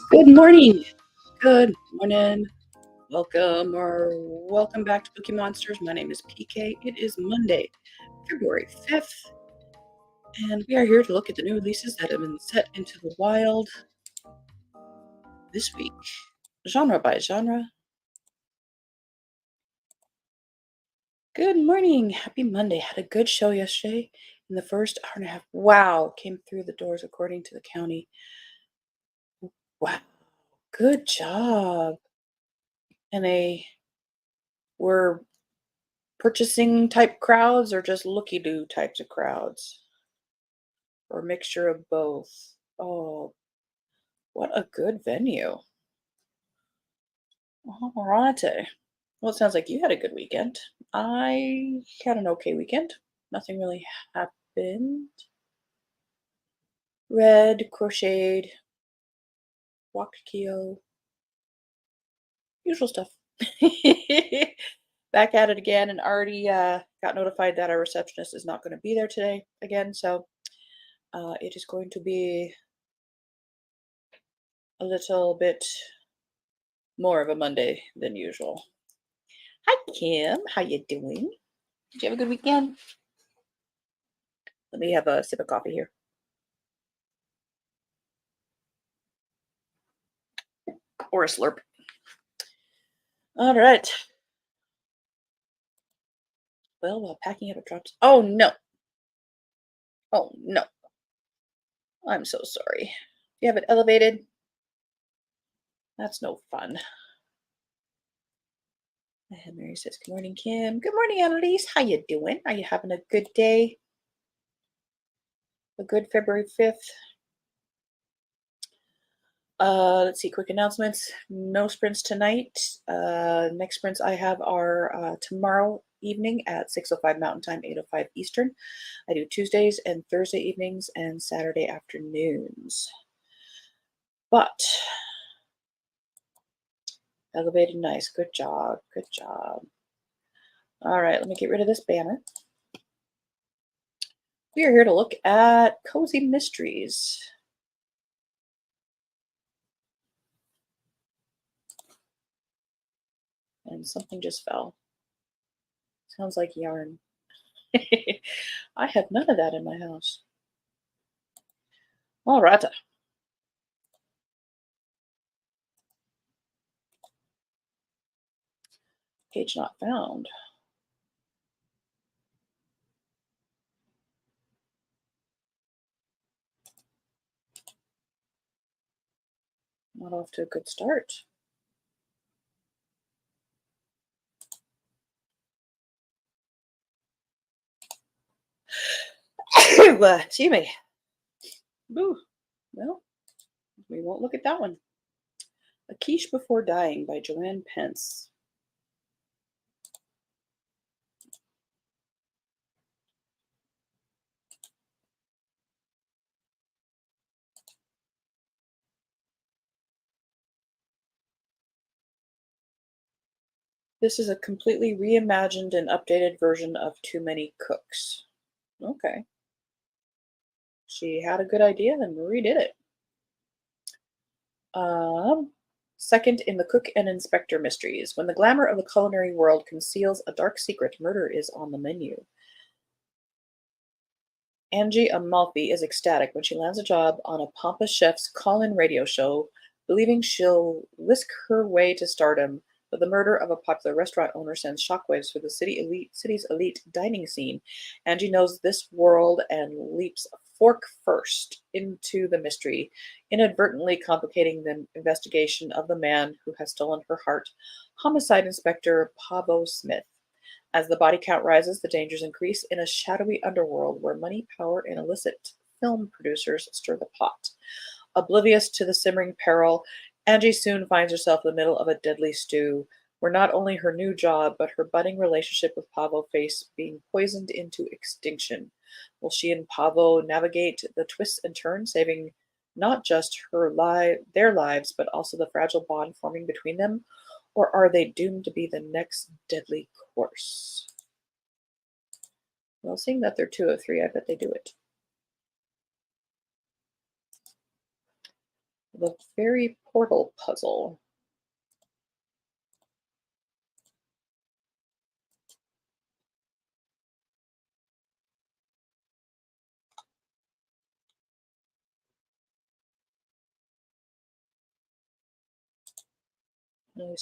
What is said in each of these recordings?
Good morning. Good morning. Welcome back to Bookeemonsters. My name is PK. It is Monday, February 5th, and we are here to look at the new releases that have been set into the wild this week, genre by genre. Good morning. Happy Monday. Had a good show yesterday. In the first hour and a half, wow, came through the doors according to the county. Wow, good job. And they were purchasing type crowds or just looky-do types of crowds? Or a mixture of both? Oh, what a good venue. Alrighty. Well, it sounds like you had a good weekend. I had an okay weekend. Nothing really happened. Read, crocheted, walked Keo, usual stuff. Back at it again, and already got notified that our receptionist is not going to be there today again, so it is going to be a little bit more of a Monday than usual. Hi, Kim. How you doing? Did you have a good weekend? Let me have a sip of coffee here. Or a slurp. All right. Well, while packing up a drops. Oh, no. Oh, no. I'm so sorry. You have it elevated? That's no fun. And Mary says, good morning, Kim. Good morning, Annalise. How you doing? Are you having a good day? A good February 5th? Let's see, quick announcements. No sprints tonight. Next sprints I have are tomorrow evening at 6:05 Mountain Time, 8:05 Eastern. I do Tuesdays and Thursday evenings and Saturday afternoons. But elevated nice. Good job. Good job. All right, let me get rid of this banner. We are here to look at Cozy Mysteries. And something just fell. Sounds like yarn. I have none of that in my house. All right. Page not found. Not off to a good start. Excuse me. Boo. Well, we won't look at that one. A Quiche Before Dying by Joanne Pence. This is a completely reimagined and updated version of Too Many Cooks. Okay. She had a good idea and redid it. Second in the Cook and Inspector mysteries. When the glamour of the culinary world conceals a dark secret, murder is on the menu. Angie Amalfi is ecstatic when she lands a job on a pompous chef's call-in radio show, believing she'll whisk her way to stardom. But the murder of a popular restaurant owner sends shockwaves through the city's elite dining scene. Angie knows this world and leaps fork first into the mystery, inadvertently complicating the investigation of the man who has stolen her heart, homicide inspector Pavo Smith. As the body count rises, the dangers increase in a shadowy underworld where money, power, and illicit film producers stir the pot. Oblivious to the simmering peril, Angie soon finds herself in the middle of a deadly stew, where not only her new job, but her budding relationship with Pavo face being poisoned into extinction. Will she and Pavo navigate the twists and turns, saving not just their lives, but also the fragile bond forming between them? Or are they doomed to be the next deadly course? Well, seeing that they're 203, I bet they do it. The Fairy Portal Puzzle.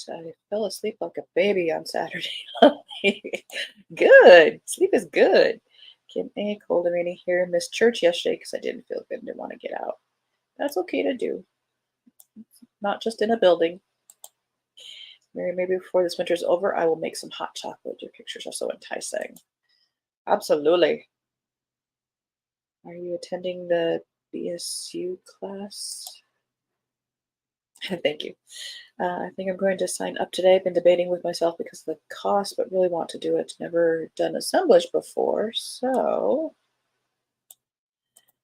I fell asleep like a baby on Saturday. Good. Sleep is good. Getting a cold and rainy here. Missed church yesterday because I didn't feel good and didn't want to get out. That's okay to do. Not just in a building. Mary, maybe before this winter's over, I will make some hot chocolate. Your pictures are so enticing. Absolutely. Are you attending the BSU class? Thank you. I think I'm going to sign up today. I've been debating with myself because of the cost, but really want to do it. Never done assemblage before, so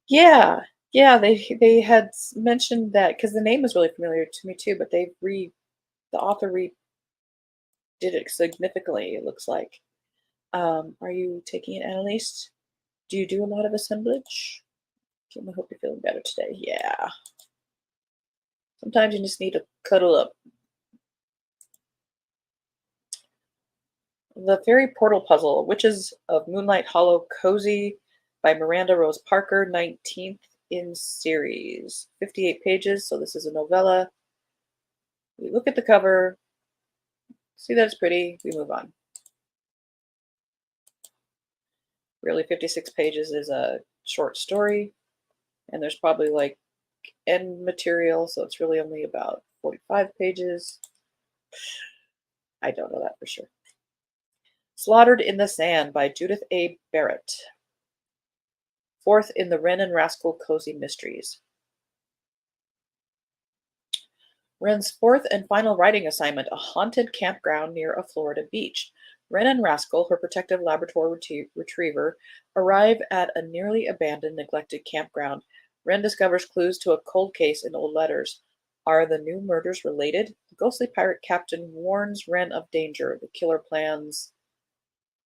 yeah, yeah. They had mentioned that because the name is really familiar to me too, but the author redid it significantly. It looks like. Are you taking it, Annalise? Do you do a lot of assemblage? I hope you're feeling better today. Yeah. Sometimes you just need to cuddle up. The Fairy Portal Puzzle, Witches of Moonlight Hollow Cozy by Miranda Rose Parker, 19th in series. 58 pages, so this is a novella. We look at the cover, see that it's pretty, we move on. Really, 56 pages is a short story, and there's probably like end material, so it's really only about 45 pages. I don't know that for sure. Slaughtered in the Sand by Judith A. Barrett. Fourth in the Wren and Rascal Cozy Mysteries. Wren's fourth and final writing assignment, a haunted campground near a Florida beach. Wren and Rascal, her protective Labrador retriever, arrive at a nearly abandoned, neglected campground. Wren discovers clues to a cold case in old letters. Are the new murders related? The ghostly pirate captain warns Wren of danger. The killer plans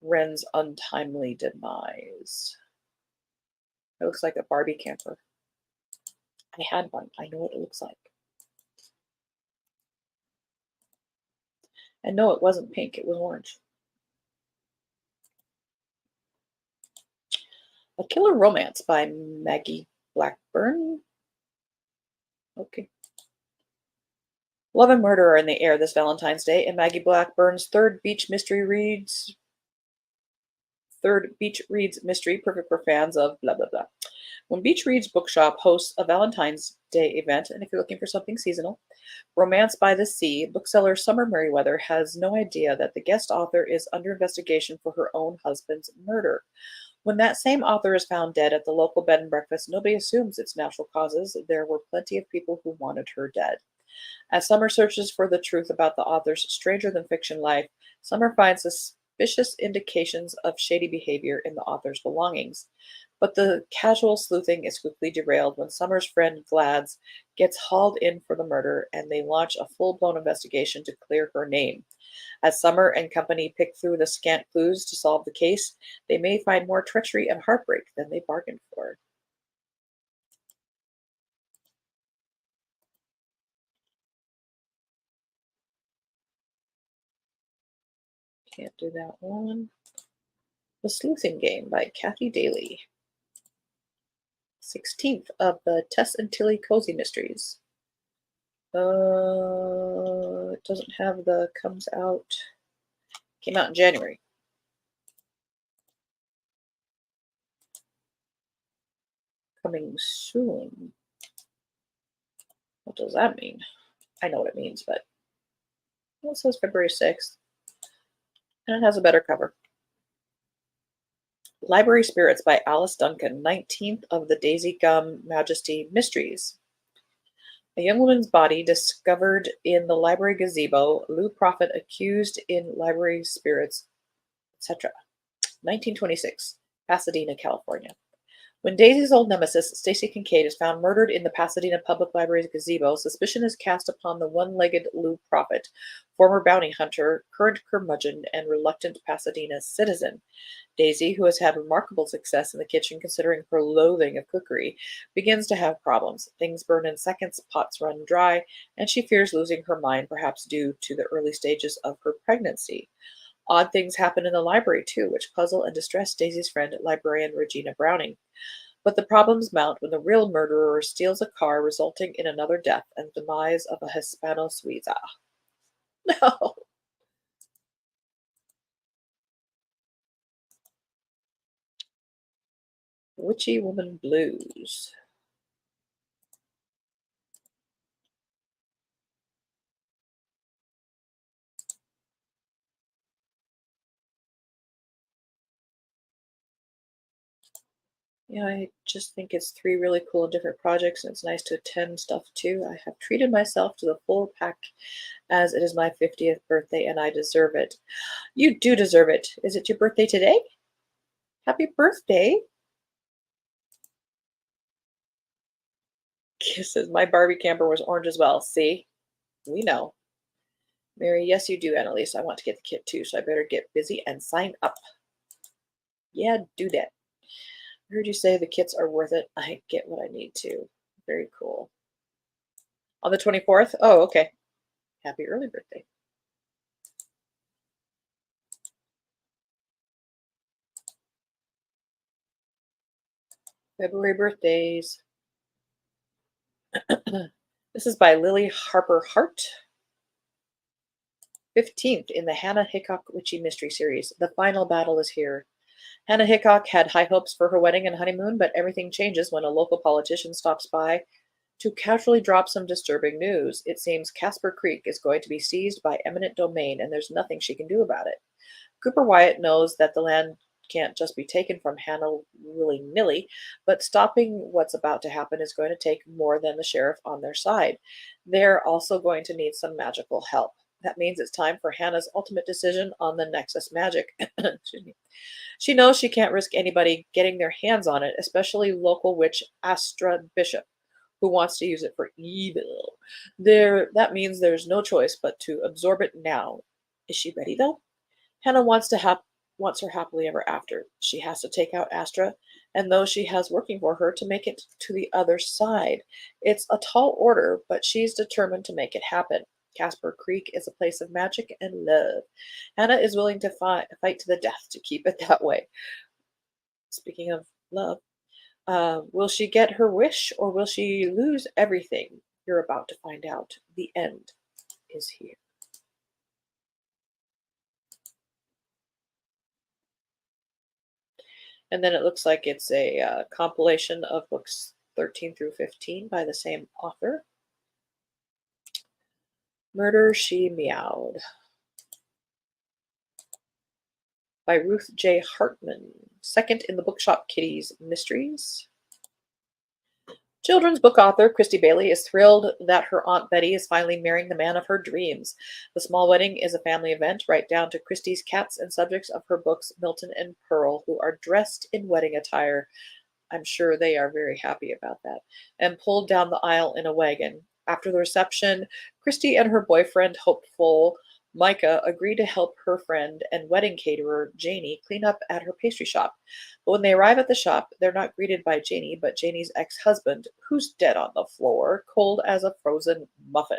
Wren's untimely demise. It looks like a Barbie camper. I had one. I know what it looks like. And no, it wasn't pink. It was orange. A Killer Romance by Maggie Blackburn. Okay. Love and murder are in the air this Valentine's Day, and Maggie Blackburn's third beach reads mystery, perfect for fans of blah blah blah. When Beach Reads Bookshop hosts a Valentine's Day event, and if you're looking for something seasonal, Romance by the Sea, bookseller Summer Merriweather has no idea that the guest author is under investigation for her own husband's murder. When that same author is found dead at the local bed and breakfast, nobody assumes it's natural causes. There were plenty of people who wanted her dead. As Summer searches for the truth about the author's stranger than fiction life, Summer finds suspicious indications of shady behavior in the author's belongings. But the casual sleuthing is quickly derailed when Summer's friend Glads gets hauled in for the murder, and they launch a full-blown investigation to clear her name. As Summer and company pick through the scant clues to solve the case, they may find more treachery and heartbreak than they bargained for. Can't do that one. The Sleuthing Game by Kathy Daly. 16th of the Tess and Tilly Cozy Mysteries. It doesn't have the comes out. Came out in January. Coming soon. What does that mean? I know what it means, but it says February 6th. And it has a better cover. Library Spirits by Alice Duncan, 19th of the Daisy Gum Majesty Mysteries. A young woman's body discovered in the library gazebo, Lou Prophet accused in Library Spirits, etc. 1926, Pasadena, California. When Daisy's old nemesis, Stacy Kincaid, is found murdered in the Pasadena Public Library's gazebo, suspicion is cast upon the one-legged Lou Prophet, former bounty hunter, current curmudgeon, and reluctant Pasadena citizen. Daisy, who has had remarkable success in the kitchen considering her loathing of cookery, begins to have problems. Things burn in seconds, pots run dry, and she fears losing her mind, perhaps due to the early stages of her pregnancy. Odd things happen in the library, too, which puzzle and distress Daisy's friend, librarian Regina Browning. But the problems mount when the real murderer steals a car, resulting in another death and demise of a Hispano Suiza. No. Witchy Woman Blues. Yeah, I just think it's three really cool and different projects, and it's nice to attend stuff too. I have treated myself to the full pack as it is my 50th birthday and I deserve it. You do deserve it. Is it your birthday today? Happy birthday. Kisses. My Barbie camper was orange as well. See? We know. Mary, yes, you do, Annalise. I want to get the kit too, so I better get busy and sign up. Yeah, do that. I heard you say the kits are worth it. I get what I need to. Very cool. On the 24th? Oh, okay. Happy early birthday. February birthdays. This is by Lily Harper Hart. 15th in the Hannah Hickok Witchy Mystery Series. The final battle is here. Hannah Hickok had high hopes for her wedding and honeymoon, but everything changes when a local politician stops by to casually drop some disturbing news. It seems Casper Creek is going to be seized by eminent domain, and there's nothing she can do about it. Cooper Wyatt knows that the land can't just be taken from Hannah willy-nilly, but stopping what's about to happen is going to take more than the sheriff on their side. They're also going to need some magical help. That means it's time for Hannah's ultimate decision on the Nexus magic. Excuse me. She knows she can't risk anybody getting their hands on it, especially local witch Astra Bishop, who wants to use it for evil. That means there's no choice but to absorb it now. Is she ready though? Hannah wants her happily ever after. She has to take out Astra and those she has working for her to make it to the other side. It's a tall order, but she's determined to make it happen. Casper Creek is a place of magic and love. Hannah is willing to fight to the death to keep it that way. Speaking of love, will she get her wish or will she lose everything? You're about to find out. The end is here. And then it looks like it's a compilation of books 13 through 15 by the same author. Murder, She Meowed by Ruth J. Hartman. Second in the Bookshop Kitties Mysteries. Children's book author Christy Bailey is thrilled that her Aunt Betty is finally marrying the man of her dreams. The small wedding is a family event, right down to Christy's cats and subjects of her books, Milton and Pearl, who are dressed in wedding attire. I'm sure they are very happy about that, and pulled down the aisle in a wagon. After the reception, Christy and her boyfriend, hopeful Micah, agree to help her friend and wedding caterer, Janie, clean up at her pastry shop. But when they arrive at the shop, they're not greeted by Janie, but Janie's ex-husband, who's dead on the floor, cold as a frozen muffin.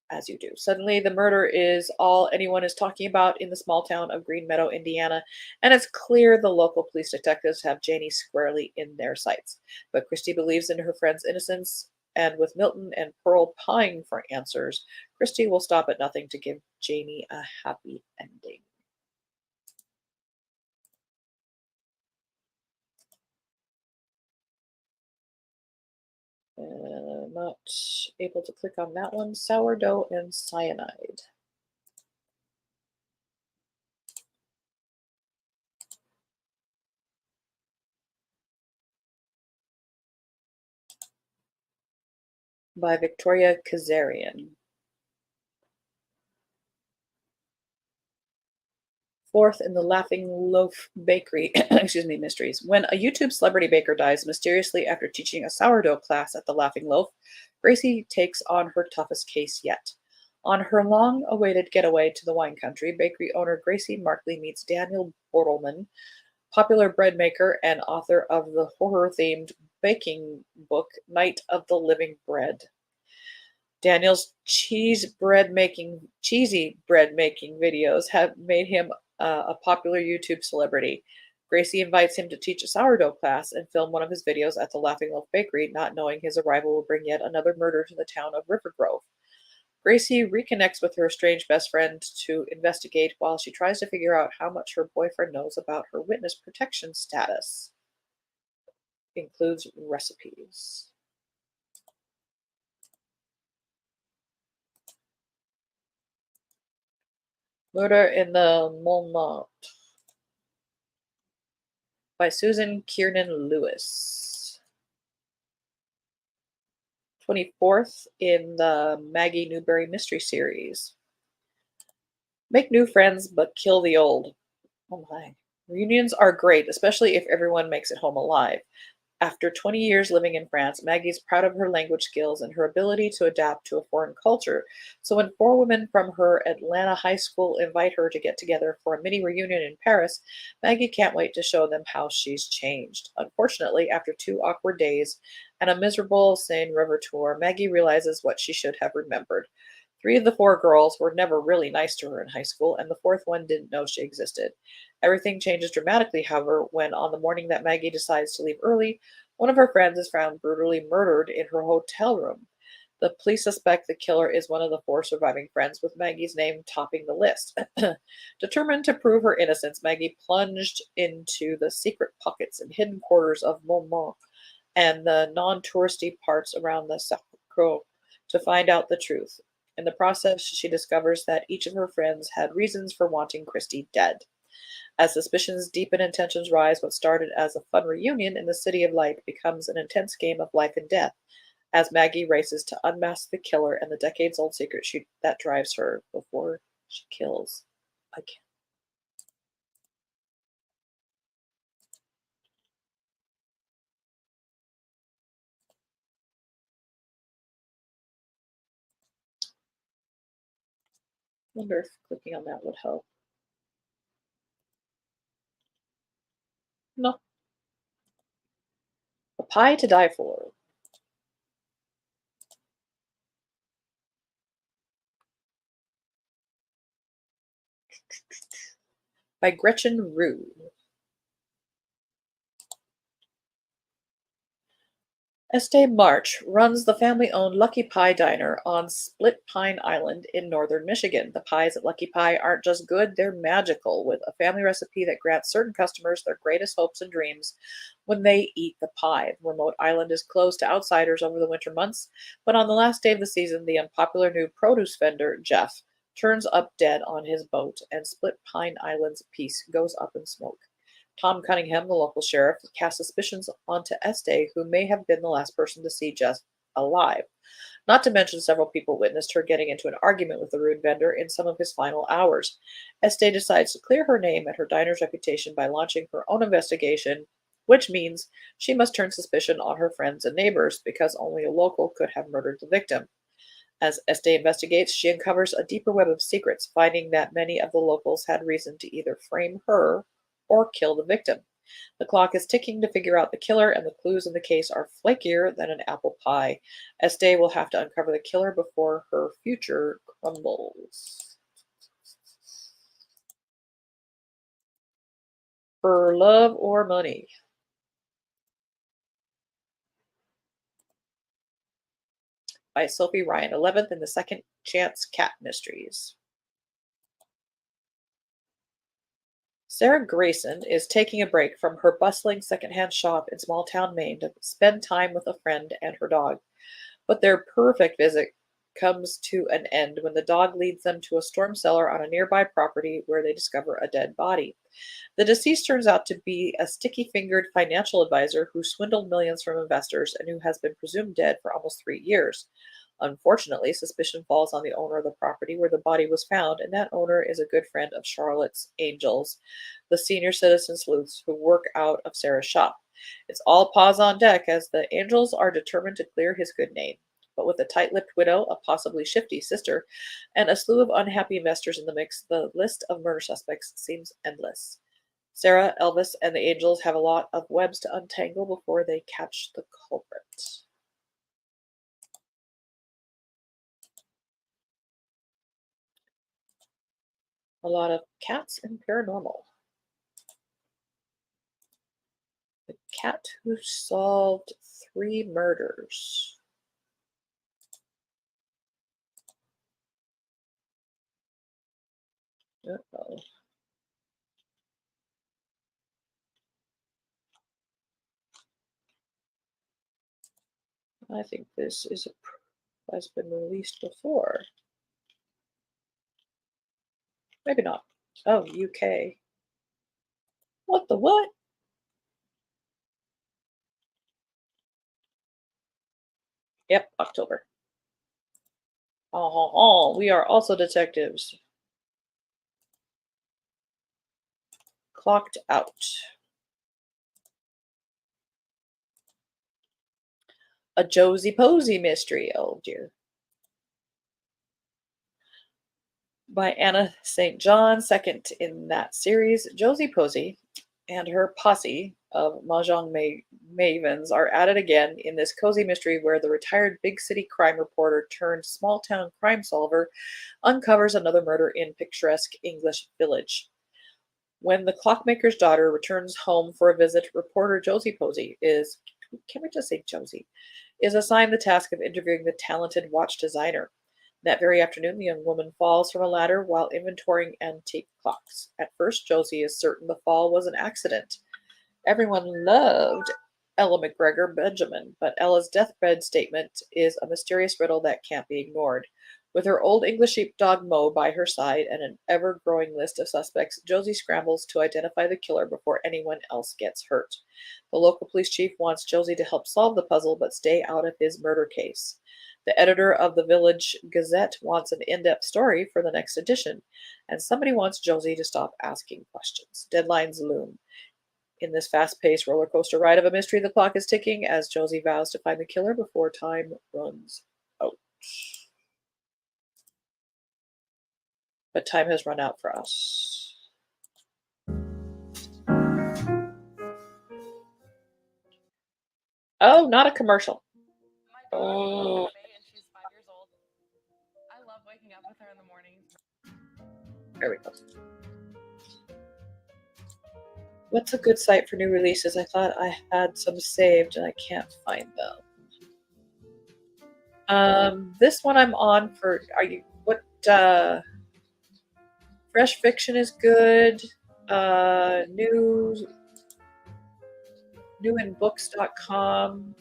As you do. Suddenly, the murder is all anyone is talking about in the small town of Green Meadow, Indiana, and it's clear the local police detectives have Janie squarely in their sights. But Christy believes in her friend's innocence, and with Milton and Pearl pawing for answers, Christy will stop at nothing to give Janie a happy ending. Not able to click on that one. Sourdough and Cyanide. By Victoria Kazarian. Fourth in the Laughing Loaf Bakery excuse me, mysteries. When a YouTube celebrity baker dies mysteriously after teaching a sourdough class at the Laughing Loaf, Gracie takes on her toughest case yet. On her long-awaited getaway to the wine country, bakery owner Gracie Markley meets Daniel Bortleman, popular bread maker and author of the horror-themed baking book Night of the Living Bread. Daniel's cheesy bread making videos have made him a popular YouTube celebrity. Gracie invites him to teach a sourdough class and film one of his videos at the Laughing Loaf Bakery, not knowing his arrival will bring yet another murder to the town of River Grove. Gracie reconnects with her estranged best friend to investigate while she tries to figure out how much her boyfriend knows about her witness protection status. Includes recipes. Murder in the Montmartre by Susan Kiernan Lewis. 24th in the Maggie Newberry Mystery Series. Make new friends but kill the old. Oh my. Reunions are great, especially if everyone makes it home alive. After 20 years living in France, Maggie's proud of her language skills and her ability to adapt to a foreign culture. So when four women from her Atlanta high school invite her to get together for a mini reunion in Paris, Maggie can't wait to show them how she's changed. Unfortunately, after 2 awkward days and a miserable Seine River tour, Maggie realizes what she should have remembered. 3 of the 4 girls were never really nice to her in high school, and the fourth one didn't know she existed. Everything changes dramatically, however, when on the morning that Maggie decides to leave early, one of her friends is found brutally murdered in her hotel room. The police suspect the killer is one of the 4 surviving friends, with Maggie's name topping the list. Determined to prove her innocence, Maggie plunged into the secret pockets and hidden quarters of Montmartre and the non-touristy parts around the Sacre to find out the truth. In the process, she discovers that each of her friends had reasons for wanting Christie dead. As suspicions deepen and tensions rise, what started as a fun reunion in the City of Light becomes an intense game of life and death as Maggie races to unmask the killer and the decades-old secret that drives her before she kills again. Wonder if clicking on that would help. No. A Pie to Die For by Gretchen Rue. Estee March runs the family-owned Lucky Pie Diner on Split Pine Island in northern Michigan. The pies at Lucky Pie aren't just good, they're magical, with a family recipe that grants certain customers their greatest hopes and dreams when they eat the pie. The remote island is closed to outsiders over the winter months, but on the last day of the season, the unpopular new produce vendor, Jeff, turns up dead on his boat, and Split Pine Island's peace goes up in smoke. Tom Cunningham, the local sheriff, casts suspicions onto Estee, who may have been the last person to see Jess alive. Not to mention several people witnessed her getting into an argument with the rude vendor in some of his final hours. Estee decides to clear her name and her diner's reputation by launching her own investigation, which means she must turn suspicion on her friends and neighbors because only a local could have murdered the victim. As Estee investigates, she uncovers a deeper web of secrets, finding that many of the locals had reason to either frame her or kill the victim. The clock is ticking to figure out the killer, and the clues in the case are flakier than an apple pie. Estee will have to uncover the killer before her future crumbles. For Love or Money by Sophie Ryan, 11th in the Second Chance Cat Mysteries. Sarah Grayson is taking a break from her bustling secondhand shop in small town Maine to spend time with a friend and her dog. But their perfect visit comes to an end when the dog leads them to a storm cellar on a nearby property where they discover a dead body. The deceased turns out to be a sticky fingered financial advisor who swindled millions from investors and who has been presumed dead for almost 3 years. Unfortunately, suspicion falls on the owner of the property where the body was found, and that owner is a good friend of Charlotte's Angels, the senior citizen sleuths who work out of Sarah's shop. It's all paws on deck as the Angels are determined to clear his good name. But with a tight lipped widow, a possibly shifty sister, and a slew of unhappy investors in the mix, the list of murder suspects seems endless. Sarah, Elvis, and the Angels have a lot of webs to untangle before they catch the culprit. A lot of cats and paranormal. The cat who solved 3 murders. Uh-oh. I think this has been released before. Maybe not. Oh, UK. What the what? Yep, October. Oh, we are also detectives. Clocked out. A Josie Posey mystery. Oh dear. By Anna St. John, second in that series. Josie Posey and her posse of mahjong mavens are at it again in this cozy mystery where the retired big city crime reporter turned small town crime solver uncovers another murder in picturesque English village. When the clockmaker's daughter returns home for a visit, reporter Josie Posey can we just say Josie, is assigned the task of interviewing the talented watch designer. That very afternoon, the young woman falls from a ladder while inventorying antique clocks. At first, Josie is certain the fall was an accident. Everyone loved Ella McGregor Benjamin, but Ella's deathbed statement is a mysterious riddle that can't be ignored. With her old English sheepdog Mo by her side and an ever growing list of suspects, Josie scrambles to identify the killer before anyone else gets hurt. The local police chief wants Josie to help solve the puzzle but stay out of his murder case. The editor of the Village Gazette wants an in-depth story for the next edition, and somebody wants Josie to stop asking questions. Deadlines loom. In this fast-paced roller coaster ride of a mystery, the clock is ticking as Josie vows to find the killer before time runs out. But time has run out for us. Oh, not a commercial. Oh, and she's 5 years old. I love waking up with her in the mornings. there we go. What's a good site for new releases? I thought I had some saved and I can't find them. This one I'm on for. Fresh Fiction is good. Newinbooks.com.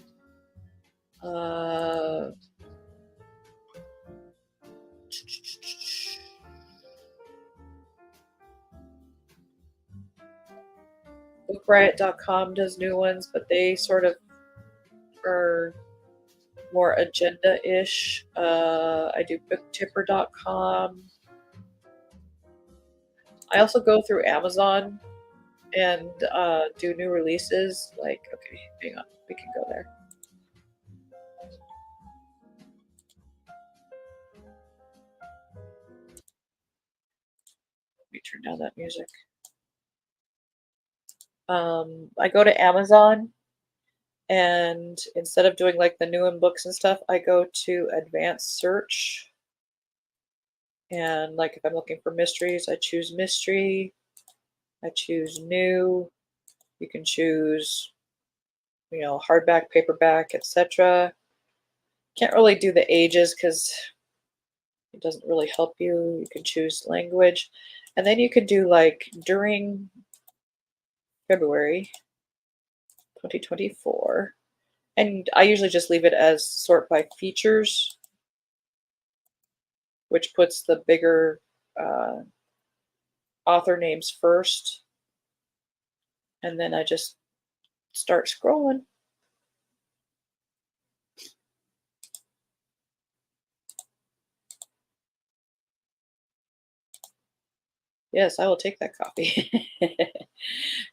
BookRiot.com does new ones, but they sort of are more agenda-ish. I do booktipper.com. I also go through Amazon and do new releases. Like, okay, hang on, we can go there. Let me turn down that music. I go to Amazon, and instead of doing like the new in books and stuff, I go to advanced search. And like if I'm looking for mysteries, I choose mystery. I choose new. You can choose, hardback, paperback, etc. Can't really do the ages because it doesn't really help you. You can choose language. And then you can do like during February 2024. And I usually just leave it as sort by features, which puts the bigger author names first. And then I just start scrolling. Yes, I will take that coffee.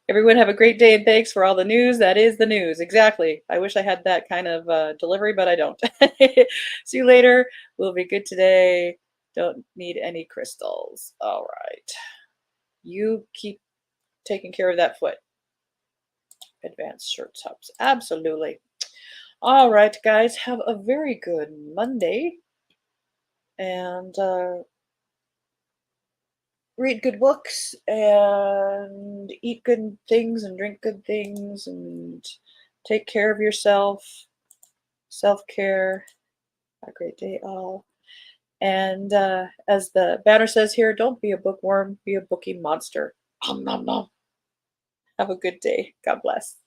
Everyone have a great day and thanks for all the news. That is the news. Exactly. I wish I had that kind of delivery, but I don't. See you later. We'll be good today. Don't need any crystals. All right. You keep taking care of that foot. Advanced shirts helps. Absolutely. All right, guys. Have a very good Monday and read good books and eat good things and drink good things and take care of yourself. Self-care. Have a great day, all. And as the banner says here, don't be a bookworm, be a bookie monster. Nom, nom, nom. Have a good day. God bless.